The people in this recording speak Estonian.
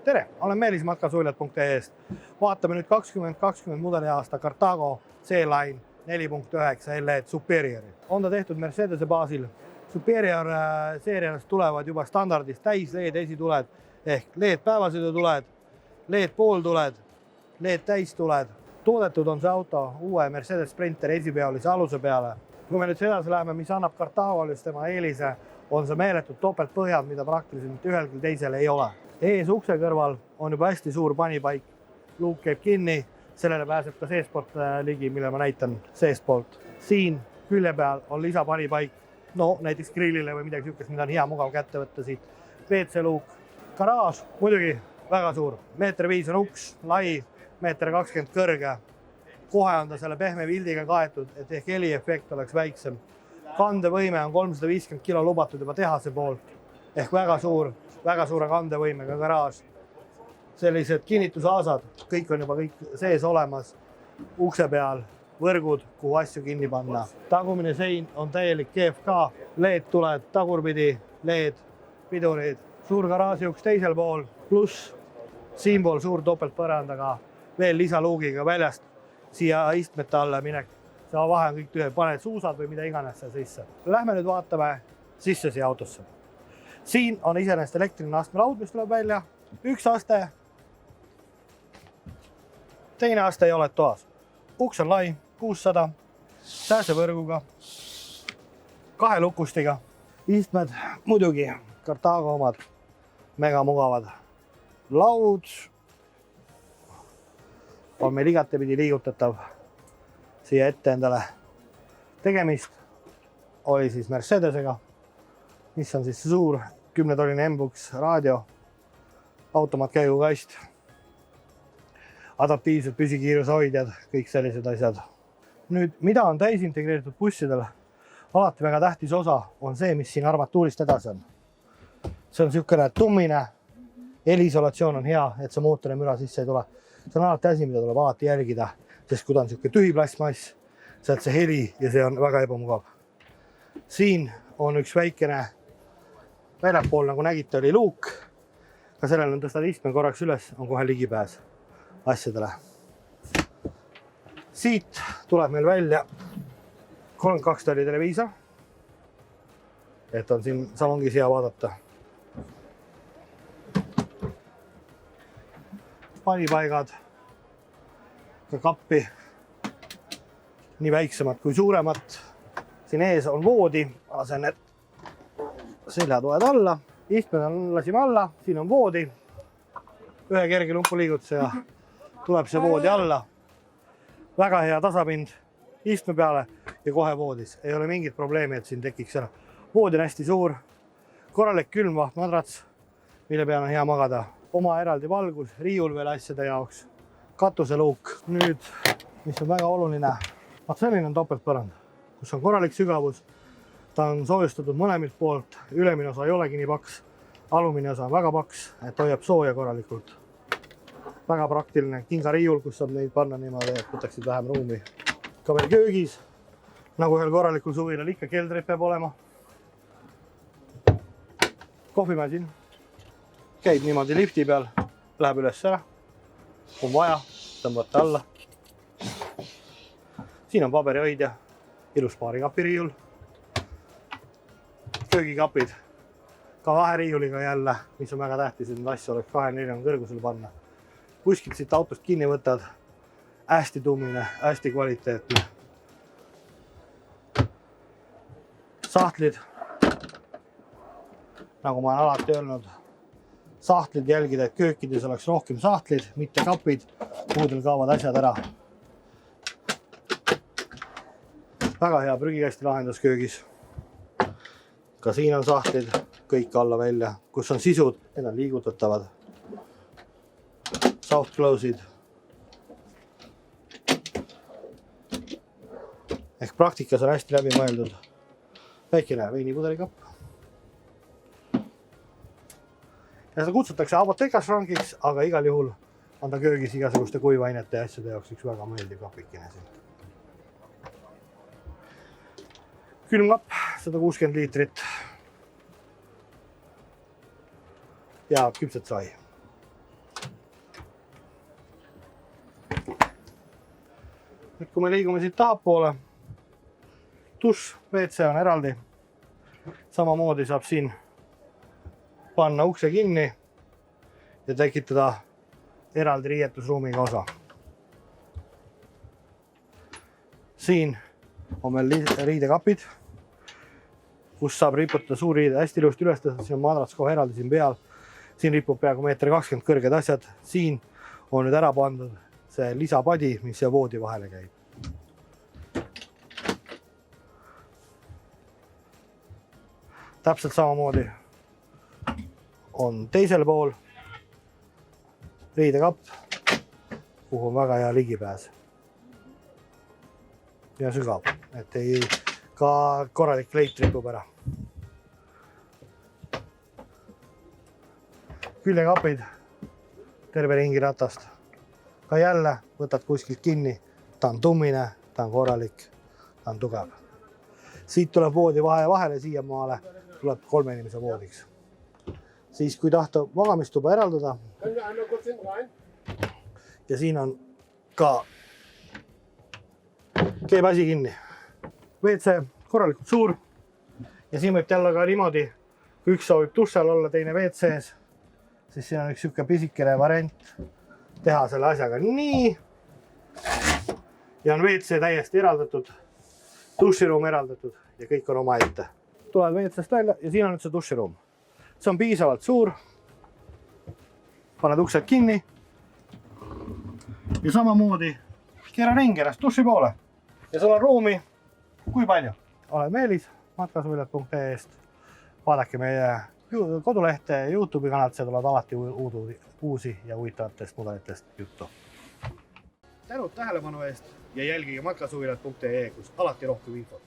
Tere, olen Meelis matkasuljad.ee-st. Vaatame nüüd 2020 mudeli aasta Carthago C-Line 4.9 LED Superiori. On ta tehtud Mercedese baasil. Superior seerialist tulevad juba standardist täis LED esituled ehk LED päevasõidutuled, LED pooltuled, LED täistuled. Toodetud on see auto uue Mercedes Sprinter esipeolise aluse peale. Kui me nüüd edasi läheme, mis annab Carthago'l just tema eelise, on see meeletud topeltpõhjad, mida praktiliselt mitte ühelgi teisel ei ole. Ees ukse kõrval on juba hästi suur panipaik. Luuk käib kinni, sellele pääseb ka seespoolt ligi, mille ma näitan seespoolt. Siin külje peal on lisapanipaik, no näiteks grillile või midagi sihukest, mida on hea mugav kätte võtta siit. WC luuk, garaaž, muidugi väga suur. 1,5 m on uks, lai, 1,20 m kõrge. Kohe on ta selle pehme vildiga kaetud, et ehk heliefekt oleks väiksem. Kandevõime on 350 kilo lubatud juba tehase poolt ehk väga suure kandevõimega garaaž. Sellised kinnitusaasad, kõik on juba sees olemas. Ukse peal võrgud, kuhu asju kinni panna. Tagumine sein on täielik GFK, LED tuled tagurpidi, LED, pidurid, suur garaaži uks teisel pool, pluss siinpool suur topeltpõrandaga, veel lisaluugiga väljast siia istmete alla minek. See vahe on kõik tühe, paned suusad või mida iganes seal sisse. Lähme nüüd vaatame sisse siia autosse. Siin on iseenesest elektriline astmelaud, mis tuleb välja. Üks aste, teine aste ei ole toas. Uks on lai, 600, sääsevõrguga, 2 lukustiga. Istmed muidugi Carthago omad, mega mugavad. Laud on meil igatepidi liigutatav siia ette endale. Tegemist oli siis Mercedesega, mis on siis suur 10-tolline M-Box raadio, automaatkäigukast, adaptiivsed püsikiiruse hoidjad, kõik sellised asjad. Nüüd, mida on täisintegreeritud bussidel? Alati väga tähtis osa on see, mis siin armatuurist edasi on. See on niisugune tummine, heliisolatsioon on hea, et see mootori müra sisse ei tule. See on alati asi, mida tuleb alati jälgida, sest kui ta on niisugune tühi plastmass, sealt see heli ja see on väga ebamugav. Siin on üks väikene väljapool, nagu nägite, oli luuk. Ka sellel on tõstad istme korraks üles, on kohe ligipääs asjadele. Siit tuleb meil välja 32 tolli televiisor, et on siin salongis hea vaadata. Panipaigad, ka kappi, nii väiksemad kui suuremad. Siin ees on voodi, lasen need seljatoed alla, istmed lasime alla, siin on voodi. Ühe kerge lumpuliigutuse ja tuleb see voodi alla. Väga hea tasapind istme peale ja kohe voodis. Ei ole mingit probleemi, et siin tekiks ära. Voodi on hästi suur, korralik külmvaht madrats, mille peal on hea magada. Oma eraldi valgus, riiul veel asjade jaoks, katuseluuk. Nüüd, mis on väga oluline, selline on topeltpõrand, kus on korralik sügavus. Ta on soojustatud mõlemilt poolt, ülemine osa ei olegi nii paks, alumine osa on väga paks, et hoiab sooja korralikult. Väga praktiline kingariiul, kus saab neid panna niimoodi, et võtaksid vähem ruumi. Ka veel köögis, nagu ühel korralikul suvilal ikka keldrid peab olema. Kohvimasin käib niimoodi lifti peal, läheb üles ära, on vaja, tõmbate alla. Siin on paberihoidja, ilus paarikapiriiul. Köögikapid, ka 2 riiuliga jälle, mis on väga tähtis, et need asju oleks 2-4 kõrgusel panna. Kuskilt siit autost kinni võtad, hästi tummine, hästi kvaliteetne. Sahtlid, nagu ma olen alati öelnud, sahtlid jälgida, et köökides oleks rohkem sahtlid, mitte kapid, muudel kaovad asjad ära. Väga hea prügikasti lahendus köögis. Ka siin on sahtlid, kõik alla välja, kus on sisud, need on liigutatavad. Soft close'id. Ehk praktikas on hästi läbi mõeldud. Väikene veinipudelikapp. Ja seda kutsutakse Abotekas-Frankiks, aga igal juhul on ta köögis igasuguste kuivainete ja asjade jaoks üks väga meeldiv kapikene siin. Külmkapp, 160 liitrit. Ja küpset sai. kui me liigume siit tahapoole, dušš, WC on eraldi. Samamoodi saab siin panna ukse kinni ja tekitada eraldi riietusruumiga osa. Siin on meil riidekapid, kus saab riputada suurriide hästi ilusti üles, siin on madrats kohe eraldi siin peal. Siin ripub peaaegu 1,20 m kõrged asjad. Siin on nüüd ära pandud see lisapadi, mis siia voodi vahele käib. Täpselt samamoodi on teisel pool riidekapp, kuhu on väga hea ligipääs. Ja sügav, et ei ka korralik kleit ripub ära. Küljekapid terve ringi ratast. Ka jälle võtad kuskilt kinni, ta on tummine, ta on korralik, ta on tugev. Siit tuleb voodi vahele siiamaale, tuleb 3 inimese voodiks. Siis kui tahta magamistuba eraldada ja siin on ka keeb asi kinni. WC korralikult suur ja siin võib jälle ka niimoodi, kui üks soovib duššal olla, teine WC-s, siis siin on üks siuke pisikene variant teha selle asjaga nii ja on WC täiesti eraldatud, duširuum eraldatud ja kõik on oma ette. Tuled WC-st välja ja siin on nüüd see duširuum. See on piisavalt suur, paned uksed kinni ja samamoodi keera ringi ennast duši poole. Ja sul on ruumi, kui palju? Olen Meelis, matkasuviljad.ee-st. Vaadake meie kodulehte ja YouTube'i kanalt, see tulevad alati uusi ja huvitavatest mudelitest juttu. Tänud tähelepanu eest ja jälgige matkasuviljad.ee, kus alati rohkem infot.